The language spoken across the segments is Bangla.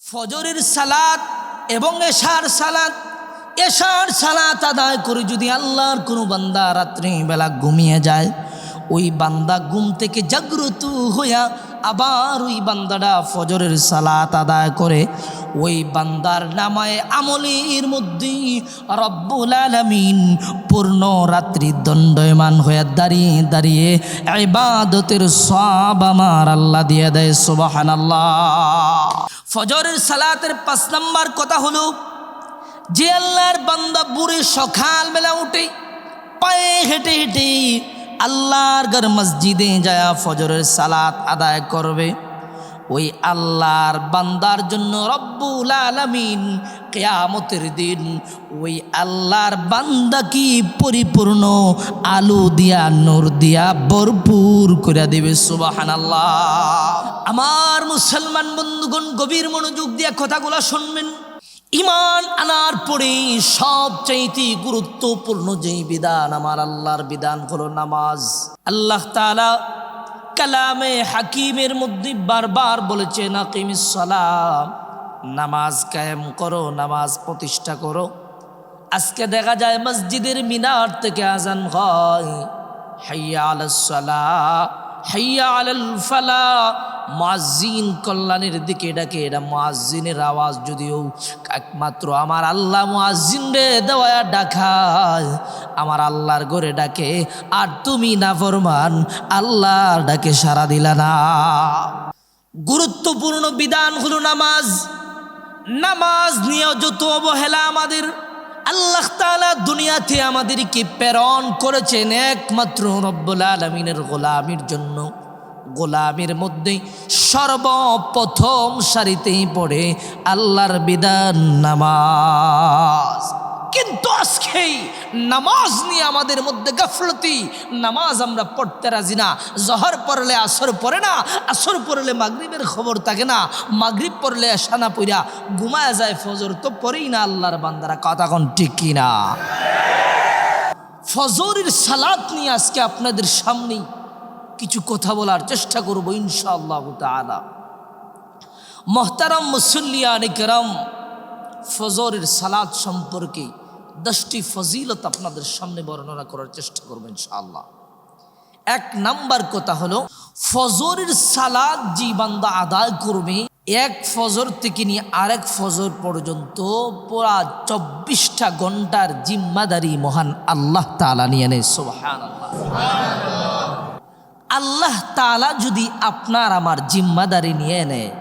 ফজরের সালাত এবং এশার সালাত আদায় করে যদি আল্লাহর কোনো বান্দা রাত্রিবেলা ঘুমিয়ে যায়, ওই বান্দা ঘুম থেকে জাগ্রত হইয়া আবার ওই বান্দাটা ফজরের সালাত আদায় করে, ওই বান্দার নামায়ে আমলের মধ্যে রব্বুল আলামিন পূর্ণ রাত্রি দণ্ডায়মান হয়ে দাঁড়িয়ে দাঁড়িয়ে ইবাদতের সওয়াব আমার আল্লাহ দিয়ে দেয়। সুবহানাল্লাহ। ফজরের সালাতের 5 নম্বর কথা হলো, যে আল্লাহর বান্দা বুড়ে সকালবেলা উঠে পায়ে হেঁটে হেঁটে আল্লাহর ঘর মসজিদে যায় ফজরের সালাত আদায় করবে, ওই আল্লাহর বান্দার জন্য রব্বুল আলামিন কিয়ামতের দিন ওই আল্লাহর বান্দা কি পরিপূর্ণ আলো দিয়া নূর দিয়া ভরপুর করে দেবে। সুবহানাল্লাহ। আমার মুসলমান বন্ধুগণ, গভীর মনোযোগ দিয়া কথাগুলো শুনবেন। ঈমান আনার পরে সবচাইতে গুরুত্বপূর্ণ যেই বিধান আমার আল্লাহর বিধান হলো নামাজ। আল্লাহ তাআলা কালামে হাকিমের মধ্যে বারবার বলেছেন, আকিমিস সালাহ, নামাজ কায়েম করো, নামাজ প্রতিষ্ঠা করো। আজকে দেখা যায় মসজিদের মিনার থেকে আজান হয়, হাইয়া আলাস সালাহ, হাইয়া আলাল ফালাহ, মুয়াজ্জিন কল্যাণের দিকে ডাকে। এটা মুয়াজ্জিনের আওয়াজ, যদিও একমাত্র আমার আল্লাহ মুয়াজ্জিনরে দেওয়া ডাকায়, আমার আল্লাহর ঘরে ডাকে, আর তুমি নাফরমান আল্লাহর ডাকে সাড়া দিলা না। গুরুত্বপূর্ণ বিধান হলো নামাজ। নামাজ নিয়ে যত অবহেলা আমাদের, আল্লাহ তাআলা দুনিয়াতে আমাদেরকে প্রেরণ করেছেন একমাত্র রব্বুল আলামিনের গোলামির জন্য। গোলামির মধ্যে সর্বপ্রথম সারিতেই পড়ে আল্লাহর বিধান নামাজ। কিন্তু আজকে নামাজ নিয়ে আমাদের মধ্যে গাফলতি। নামাজ আমরা পড়তে রাজি না। জহর পড়লে আসর পড়ে না, আসর পড়লে মাগরিবের খবর থাকে না, মাগরিব পড়লে এশা না পড়া ঘুমায় যায়, ফজর তো পড়েই না আল্লাহর বান্দারা। কথা কোন ঠিক কিনা? ফজরের সালাত নিয়ে আজকে আপনাদের সামনে কিছু কথা বলার চেষ্টা করব ইনশাআল্লাহ তাআলা। মুহতারাম মুসল্লিয়ানে কেরাম, ফজরের সালাত সম্পর্কে 10টি ফজিলত আপনাদের সামনে বর্ণনা করার চেষ্টা করব ইনশাআল্লাহ। 1 নাম্বার কথা হলো, ফজরের সালাত যে বান্দা আদায় করবে, এক ফজর থেকে নিয়ে আরেক ফজর পর্যন্ত পুরা 24টা ঘন্টার জিম্মাদারি মহান আল্লাহ তাআলা নিয়ে নেয়। সুবহানাল্লাহ। আল্লাহ তাআলা যদি আপনার আমার জিম্মাদারি নিয়ে নেয়,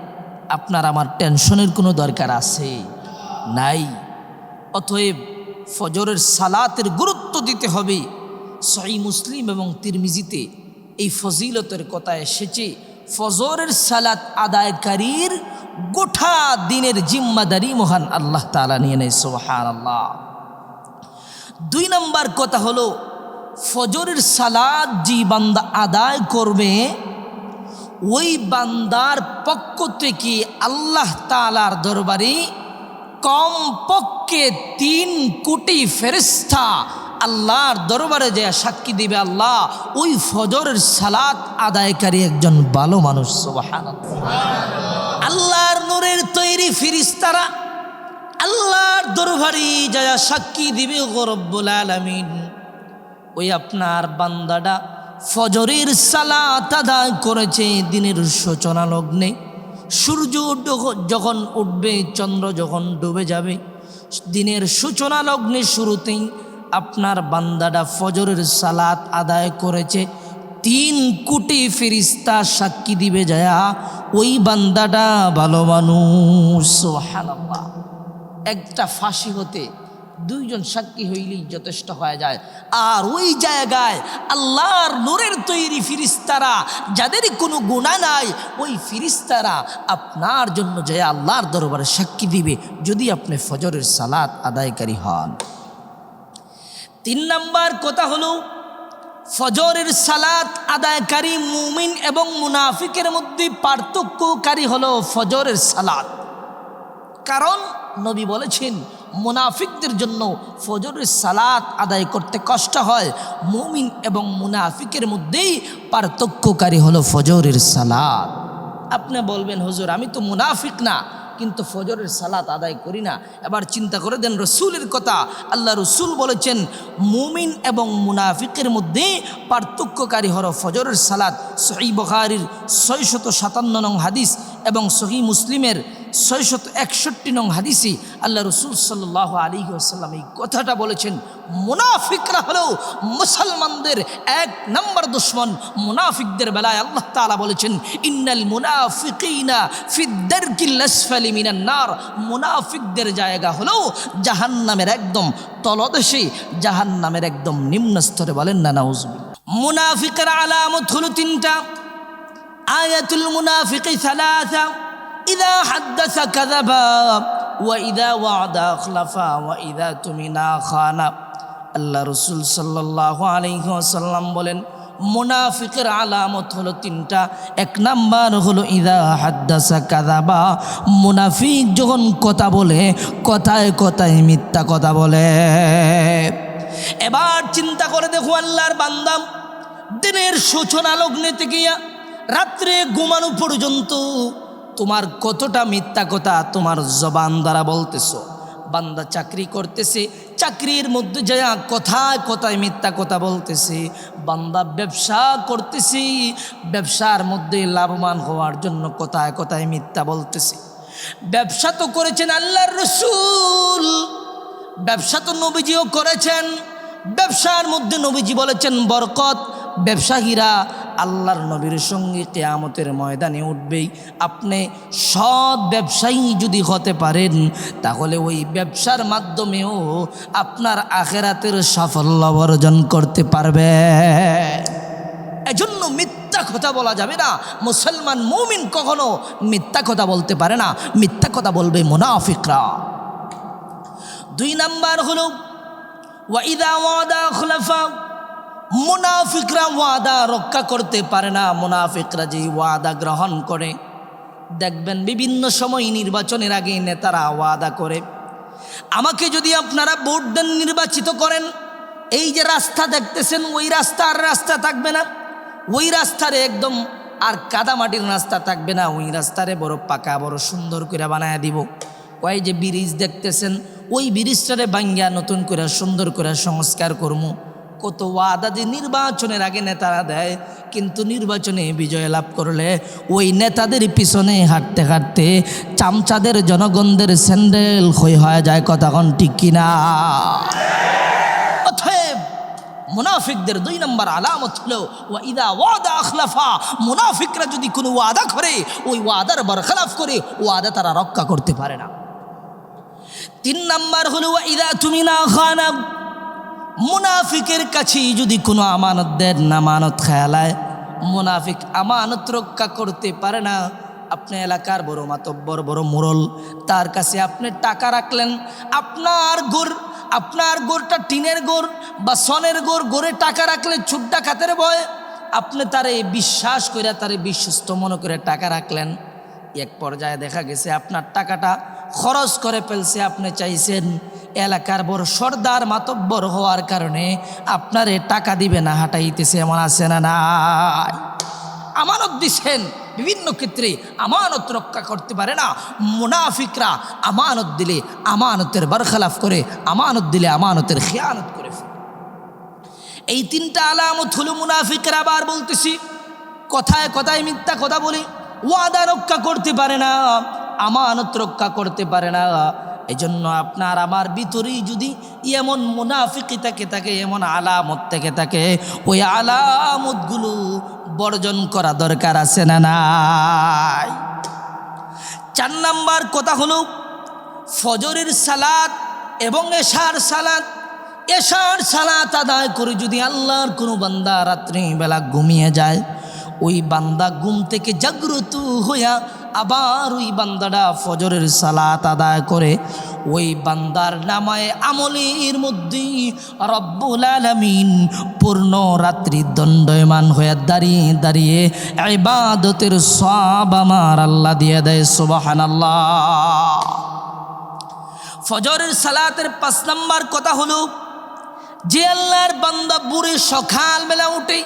আপনার আমার টেনশনের কোনো দরকার আছে? নাই। অতএব ফজরের সালাতের গুরুত্ব দিতে হবে। সহিহ মুসলিম এবং তিরমিজিতে এই ফজিলতের কথা এসেছে। ফজরের সালাত আদায়কারীর গোটা দিনের জিম্মাদারি মহান আল্লাহ তাআলা নিয়ে নেয়। সুবহানাল্লাহ। 2 নম্বর কথা হলো, ফজরের সালাত যে বান্দা আদায় করবে, ওই বান্দার পক্ষ থেকে আল্লাহ তাআলার দরবারে কমপক্ষে 3 কোটি ফেরেশতা আল্লাহর দরবারে যে সাক্ষী দিবে, আল্লাহ ওই ফজরের সালাত আদায়কারী একজন ভালো মানুষ। সুবহানাল্লাহ। আল্লাহর নূরের তৈরি ফেরেশতারা আল্লাহর দরবারে যা সাক্ষী দিবে, ও রব্বুল আলামিন, ওই আপনার বান্দাটা ফজরের সালাত আদায় করেছে দিনের সূচনা লগ্নে। সূর্য যখন উঠবে, চন্দ্র যখন ডুবে যাবে, দিনের সূচনা লগ্নে শুরুতেই আপনার বান্দাটা ফজরের সালাত আদায় করেছে। 3 কোটি ফেরেশতা সাক্ষী দিবে যায়া ওই বান্দাটা ভালো মানুষ। সুবহানাল্লাহ। একটা ফাঁসি হতে 2 জন সাক্ষী হইলেই যথেষ্ট হয়ে যায়। আর ওই জায়গায় আল্লাহর নূরের তৈরি ফেরেশতারা, যাদের কোনো গুনাহ নাই, ওই ফেরেশতারা আপনার জন্য যে আল্লাহর দরবারে সাক্ষী দিবে, যদি আপনি ফজরের সালাত আদায়কারী হন। 3 নম্বর কথা হলো, ফজরের সালাত আদায়কারী মুমিন এবং মুনাফিকের মধ্যে পার্থক্যকারী হলো ফজরের সালাত। কারণ নবী বলেছেন, মুনাফিকদের জন্য ফজরের সালাত আদায় করতে কষ্ট হয়। মুমিন এবং মুনাফিকের মধ্যেই পার্থক্যকারী হলো ফজরের সালাত। আপনি বলবেন, হুজুর আমি তো মুনাফিক না, কিন্তু ফজরের সালাত আদায় করি না। এবার চিন্তা করে দেন রসুলের কথা। আল্লাহ রসুল বলেছেন মুমিন এবং মুনাফিকের মধ্যে পার্থক্যকারী হলো ফজরের সালাত। সহিহ বুখারীর 657 নং হাদিস এবং সহিহ মুসলিমের 661 নং হাদিসে আল্লাহ রসুল সাল্লাল্লাহু আলাইহি ওয়াসাল্লাম এই কথাটা বলেছেন। মুনাফিকরা হলো মুসলমানদের এক নম্বর দুশমন। মুনাফিকদের বেলায় আল্লাহ তাআলা বলেছেন ইন্নাল মুনাফিকিনা ফিদ দারকিল আসফালি মিনান নার। মুনাফিকদের জায়গা হলো জাহান্নামের একদম তলদেশে, জাহান্নামের একদম নিম্ন স্তরে। বলেন না নাউজুবিল্লাহ। মুনাফিকের আলামত হলো তিনটা। আয়াতুল মুনাফিকি সালাসা, ইযা হাদ্দাসা কাযাবা ওয়া ইযা ওয়া'দা আখলাফা ওয়া ইযা তুমিনা খানা। আল্লাহ রাসূল সাল্লাল্লাহু আলাইহি ওয়াসাল্লাম বলেন মুনাফিকের আলামত হলো তিনটা। এক নাম্বার হলো ইযা হাদ্দাসা কাযাবা। মুনাফিক যখন কথা বলে কথায় কথায় মিথ্যা কথা বলে। এবার চিন্তা করে দেখো আল্লাহর বান্দা, দিনের সূচনা লগ্নে থেকে রাত্রে ঘুমানো পর্যন্ত তোমার কতটা মিথ্যা কথা তোমার জবান দ্বারা বলতেছো। বান্দা চাকরি করতেছে, চাকরির মধ্যে যায় কথায় কথায় মিথ্যা কথা বলতেছে। বান্দা ব্যবসা করতেছে, ব্যবসার মধ্যে লাভবান হওয়ার জন্য কথায় কথায় মিথ্যা বলতেছে। ব্যবসা তো করেছেন আল্লাহর রাসূল, ব্যবসা তো নবীজিও করেছেন। ব্যবসার মধ্যে নবীজি বলেছেন বরকত। ব্যবসায়ীরা আল্লাহর নবীর সঙ্গে কিয়ামতের ময়দানে উঠবেই। আপনি সৎ ব্যবসায়ী যদি হতে পারেন তাহলে ওই ব্যবসার মাধ্যমেও আপনার আখিরাতের সাফল্য অর্জন করতে পারবে। এজন্য মিথ্যা কথা বলা যাবে না। মুসলমান মুমিন কখনো মিথ্যা কথা বলতে পারে না। মিথ্যা কথা বলবে মুনাফিকরা। 2 নাম্বার হলো ওয়া ইযা ওয়াদা আখলাফা। মুনাফিকরা ওয়াদা রক্ষা করতে পারে না। মুনাফিকরা যে ওয়াদা গ্রহণ করে, দেখবেন বিভিন্ন সময় নির্বাচনের আগে নেতারা ওয়াদা করে, আমাকে যদি আপনারা ভোট দেন, নির্বাচিত করেন, এই যে রাস্তা দেখতেছেন ওই রাস্তা আর রাস্তা থাকবে না, ওই রাস্তারে একদম আর কাদামাটির রাস্তা থাকবে না, ওই রাস্তারে বড় পাকা বড় সুন্দর করে বানায় দিব। ওই যে ব্রিজ দেখতেছেন ওই ব্রিজটারে ভাঙ্গিয়া নতুন করে সুন্দর করে সংস্কার করবো। কত ওয়াদা যে নির্বাচনের আগে নেতারা দেয়, কিন্তু নির্বাচনে বিজয় লাভ করলে ওই নেতাদের পিছনে হাঁটতে হাঁটতে চামচাদের জনগণদের স্যান্ডেল ক্ষয় হয়ে যায়। কথা কোন ঠিক কিনা? অতএব মুনাফিকদের 2 নম্বর আলামত হলো ওয়া ইযা ওয়াদা আখলাফা। মুনাফিকরা যদি কোনো ওয়াদা করে ওই ওয়াদার বরখলাফ করে, ওয়াদা তারা রক্ষা করতে পারে না। 3 নম্বর হলো ওয়া ইযা তুমিনা খানা। মুনাফিকের কাছে যদি কোনো আমানত দেন, আমানত খেয়ালায়, মুনাফিক আমানত রক্ষা করতে পারে না। আপনি এলাকার বড় মাতব্বর, বড় মোড়ল, তার কাছে আপনি টাকা রাখলেন। আপনার গোরটা টিনের গোর বা সনের গোরে টাকা রাখলে ছুট্টা খাতের ভয় আপনি তারে বিশ্বাস করে, তারে বিশ্বস্ত মনে করে টাকা রাখলেন। এক পর্যায়ে দেখা গেছে আপনার টাকাটা খরচ করে ফেলছে। আপনি চাইছেন এলাকার বড় সর্দার মাতব্বর হওয়ার কারণে আপনারে টাকা দিবে না, হাঁটাইতেছে। এমন আছে না নাই? আমানত দিছেন, বিভিন্ন ক্ষেত্রে আমানত রক্ষা করতে পারে না। মুনাফিকরা আমানত দিলে আমানতের বরখলাফ করে, আমানত দিলে আমানতের খেয়ানত করে। এই 3টা আলামত হলো মুনাফিকের। আবার বলতেছি, কথায় কথায় মিথ্যা কথা বলে ওয়াদা রক্ষা করতে পারে না, আমানত রক্ষা করতে পারে না। এই জন্য আপনার আমার ভিতরেই যদি এমন মুনাফিকি থাকে, এমন আলামত থাকে, ওই আলামতগুলো বর্জন করা দরকার আছে না নাই? 4 নাম্বার কথা হলো ফজরের সালাত এবং এশার সালাত। এশার সালাত আদায় করে যদি আল্লাহর কোনো বান্দা রাত্রিবেলা ঘুমিয়ে যায়, ওই বান্দা ঘুম থেকে জাগ্রত হইয়া আবার ওই বান্দাটা ফজরের সালাত আদায় করে, ওই বান্দার নামায়ে আমলের মধ্যে রব্বুল আলামিন পূর্ণ রাত্রি দণ্ডায়মান হয়ে দাঁড়িয়ে দাঁড়িয়ে ইবাদতের সওয়াব আমার আল্লাহ দিয়ে দেয়। সুবহানাল্লাহ। ফজরের সালাতের 5 নাম্বার কথা হলো যে আল্লাহর বান্দা বুড়ে সকালবেলা উঠে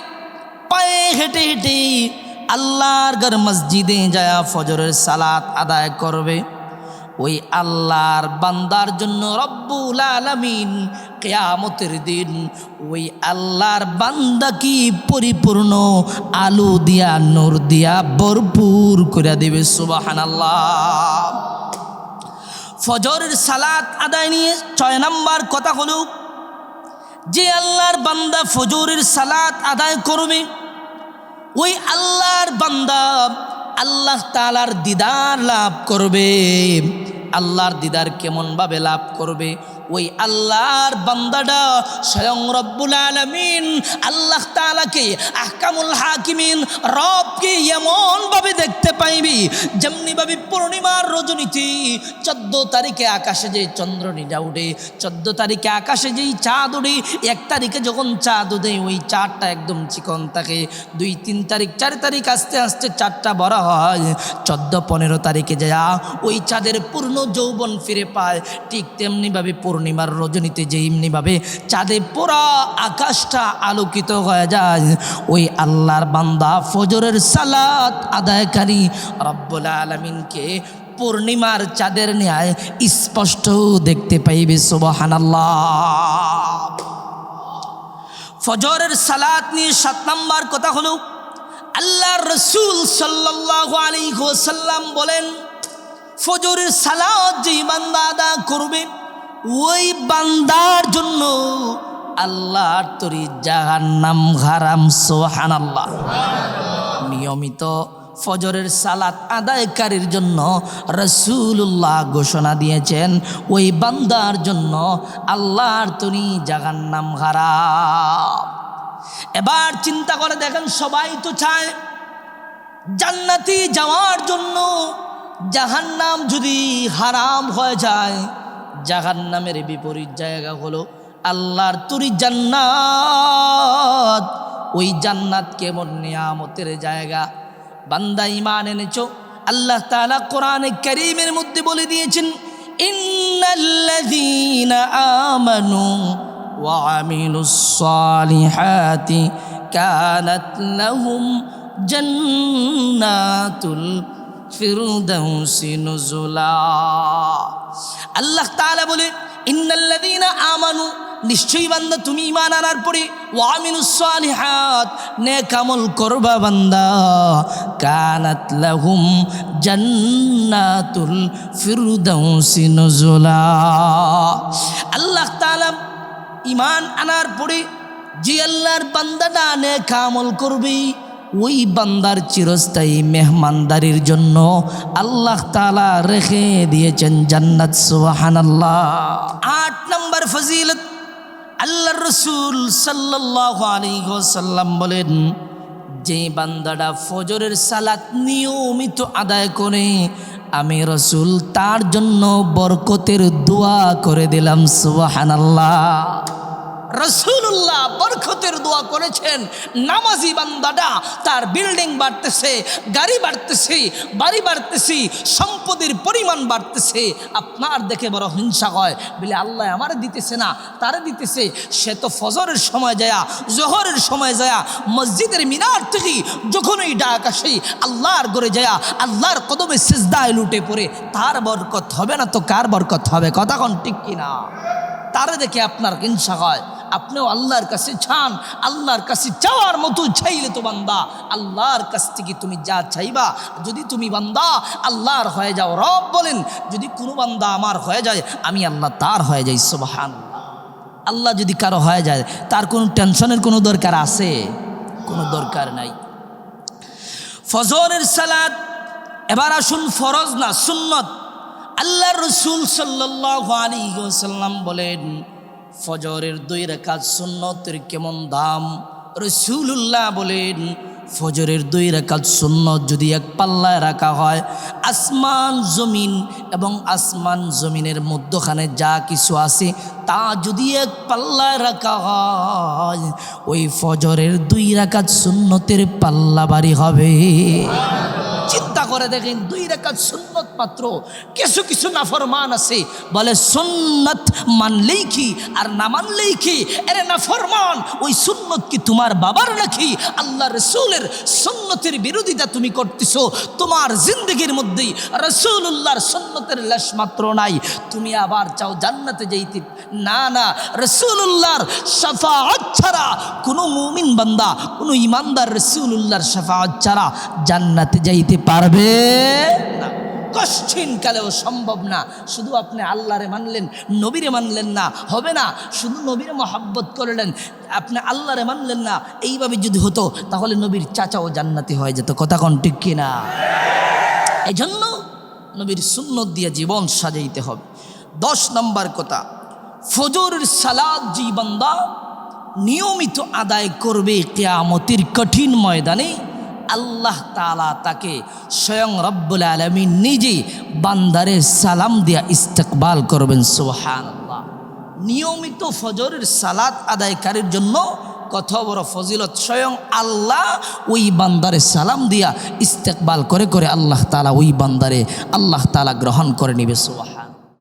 পায়ে হেঁটে হেঁটে আল্লাহর ঘর মসজিদে যায় ফজরের সালাত আদায় করবে, ওই আল্লাহর বান্দার জন্য রব্বুল আলামিন কিয়ামতের দিন ওই আল্লাহর বান্দা কি পরিপূর্ণ আলো দিয়া নূর দিয়া ভরপুর করে দেবে সুবহানাল্লাহ। ফজরের সালাত আদায় নিয়ে 6 নম্বর কথা হলো, যে আল্লাহর বান্দা ফজরের সালাত আদায় করবে ওই আল্লাহর বান্দা আল্লাহ তাআলার দিদার লাভ করবে। আল্লাহর দিদার কেমন ভাবে লাভ করবে? ওই আল্লাহর বান্দাটা স্বয়ং রব্বুল আলামিন আল্লাহ তাআলাকে আহকামুল হাকিমিন রবকে এমন ভাবে দেখতে পাইবি যেমনি ভাবে পূর্ণিমার রজনীতে 14 তারিখে আকাশে যে চন্দ্রনীরা উঠে, 14 তারিখে আকাশে যেই চাঁদ উঠে, 1 তারিখে যখন চাঁদ উঠে ওই চাঁদটা একদম চিকন থাকে, 2, 3 তারিখ 4 তারিখ আস্তে আস্তে চাঁদটা বড় হয়, 14, 15 তারিখে যা ওই চাঁদের পূর্ণ যৌবন ফিরে পায়। ঠিক তেমনিভাবে পূর্ণিমার রজনীতে যেমনিভাবে চাঁদে পুরা আকাশটা আলোকিত হয়ে যায়, ওই আল্লাহর বান্দা ফজরের সালাত আদায়কারী রব্বুল আলামিনকে পূর্ণিমার চাঁদের ন্যায় স্পষ্ট দেখতে পাইবে সুবহানাল্লাহ। ফজরের সালাত নিয়ে 7 নম্বর কথা হলো, আল্লাহর রাসূল সাল্লাল্লাহু আলাইহি ওয়াসাল্লাম বলেন, ফজরের সালাত যে বান্দা আদা করবে ওই বান্দার জন্য আল্লাহর তরি জাহান্নাম হারাম সুবহানাল্লাহ। নিয়মিত ফজরের সালাত আদায়কারীর জন্য রাসূলুল্লাহ ঘোষণা দিয়েছেন ওই বান্দার জন্য আল্লাহর তরি জাহান্নাম হারাম। এবার চিন্তা করে দেখেন, সবাই তো চায় জান্নাতে যাওয়ার জন্য। জাহান্নাম যদি হারাম হয়ে যায়, জাহান্নামের বিপরীত জায়গা হলো আল্লাহর তরি জান্নাত। ওই জান্নাত কেমন নিয়ামতের জায়গা। বান্দা ঈমান এনেছো, আল্লাহ তাআলা কোরআনে কারীমের মধ্যে বলে দিয়েছেন, ইন্নাল্লাযীনা আমানু ওয়া আমিলুস সালিহাতি কানাত লাহুম জান্নাতুল ফিরদাউসি নুজুলা। আল্লাহ তাআলা বলে, ইন্নাল্লাযীনা আমানু, নিশ্চয়ই বান্দা তুমি ঈমান আনার পরে ওয়া আমিলুস সালিহাত, নেক আমল করবা বান্দা, কানাত লাহুম জান্নাতুল ফিরদাউসি নুজুলা। আল্লাহ তাআলা ঈমান আনার পরে যে আল্লাহর বান্দাটা নেক আমল করবে ওই বান্দার চিরস্থায়ী মেহমানদারির জন্য আল্লাহ তাআলা রেখে দিয়েছেন জান্নাত সুবহানাল্লাহ। 8 নম্বর ফজিলত, আল্লাহর রাসূল সাল্লাল্লাহু আলাইহি ওয়াসাল্লাম বলেন, যে বান্দাটা ফজরের সালাত নিয়মিত আদায় করে আমি রাসূল তার জন্য বরকতের দোয়া করে দিলাম সুবহানাল্লাহ। রাসূলুল্লাহ বরকতের দোয়া করেছেন। নামাজি বান্দাটা তার বিল্ডিং বাড়তেছে, গাড়ি বাড়তেছে, বাড়ি বাড়তেছে, সম্পদের পরিমাণ বাড়তেছে। আপনার দেখে বড় হিংসা হয়, বলে আল্লাহ আমারে দিতেছে না, তারে দিতেছে। সে তো ফজরের সময় যায়, জোহরের সময় যায়, মসজিদের মিনার থেকে যখনই ডাক আসে আল্লাহর ঘরে যায়, আল্লাহর কদমে সিজদায় লুটে পড়ে। তার বরকত হবে না তো কার বরকত হবে? কথা কোন ঠিক কিনা? তারে দেখে আপনার হিংসা হয়। আপনিও আল্লাহর কাছে চান, আল্লাহর কাছে চাওয়ার মতো চাইলে তো বান্দা আল্লাহর কাছ থেকে তুমি যা চাইবা, যদি তুমি বান্দা আল্লাহর হয়ে যাও। রব বলেন, যদি কোনো বান্দা আমার হয়ে যায় আমি আল্লাহ তার হয়ে যাই সুবহানাল্লাহ। আল্লাহ যদি কারো হয়ে যায় তার কোনো টেনশনের কোনো দরকার আছে? কোনো দরকার নাই। ফজরের সালাত, এবার আসুন ফরজ না সুন্নত। আল্লাহর রাসূল সাল্লাল্লাহু আলাইহি ওয়াসাল্লাম বলেন, ফজরের 2 রাকাত সুন্নতের কেমন দাম। রাসূলুল্লাহ বলেন, ফজরের 2 রাকাত সুন্নত যদি এক পাল্লায় রাখা হয়, আসমান জমিন এবং আসমান জমিনের মধ্যখানে যা কিছু আছে তা যদি এক পাল্লায় রাখা হয়, ওই ফজরের 2 রাকাত সুন্নতের পাল্লা ভারী হবে। চিন্তা করে দেখেন 2 রাকাত সুন্নত মাত্র, কিছু কিছু নাফরমান আছে বলে সুন্নত মানলেই কি আর না মানলেই কি। আরে নাফরমান, ওই সুন্নত কি তোমার বাবার নাকি? আল্লাহ রসুলের সুন্নতের বিরোধিতা তুমি করতেছো, তোমার জিন্দগির মধ্যেই রসুল্লাহর সুন্নতের লেশ মাত্র নাই, তুমি আবার চাও জান্নাতে যাইতে? না না, রসুল্লাহর শাফাআত ছাড়া কোনো মুমিন বান্দা, কোনো ইমানদার রসুল্লাহর শাফাআত ছাড়া জান্নাতে যাইতে পারবে না, কঠিন কালেও সম্ভব না। শুধু আপনি আল্লাহরে মানলেন, নবীরে মানলেন না, হবে না। শুধু নবীরে মহব্বত করলেন, আপনি আল্লাহরে মানলেন না, এইভাবে যদি হতো তাহলে নবীর চাচাও জান্নাতি হয়ে যেত। কথা কোন ঠিক কিনা? এই জন্য নবীর সুন্নত দিয়ে জীবন সাজাইতে হবে। 10 নম্বর কথা, ফজরের সালাত যে বান্দা নিয়মিত আদায় করবে, কিয়ামতের কঠিন ময়দানে আল্লাহ তাআলা তাকে স্বয়ং রব্বুল আলামিন নিজে বান্দারে সালাম দিয়া ইস্তেকবাল করবেন। সুবহানাল্লাহ। নিয়মিত ফজরের সালাত আদায়কারীর জন্য কত বড় ফজিলত! স্বয়ং আল্লাহ ওই বান্দারে সালাম দিয়া ইস্তেকবাল করে করে আল্লাহ তাআলা ওই বান্দারে আল্লাহ তাআলা গ্রহণ করে নেবে। সুবহানাল্লাহ।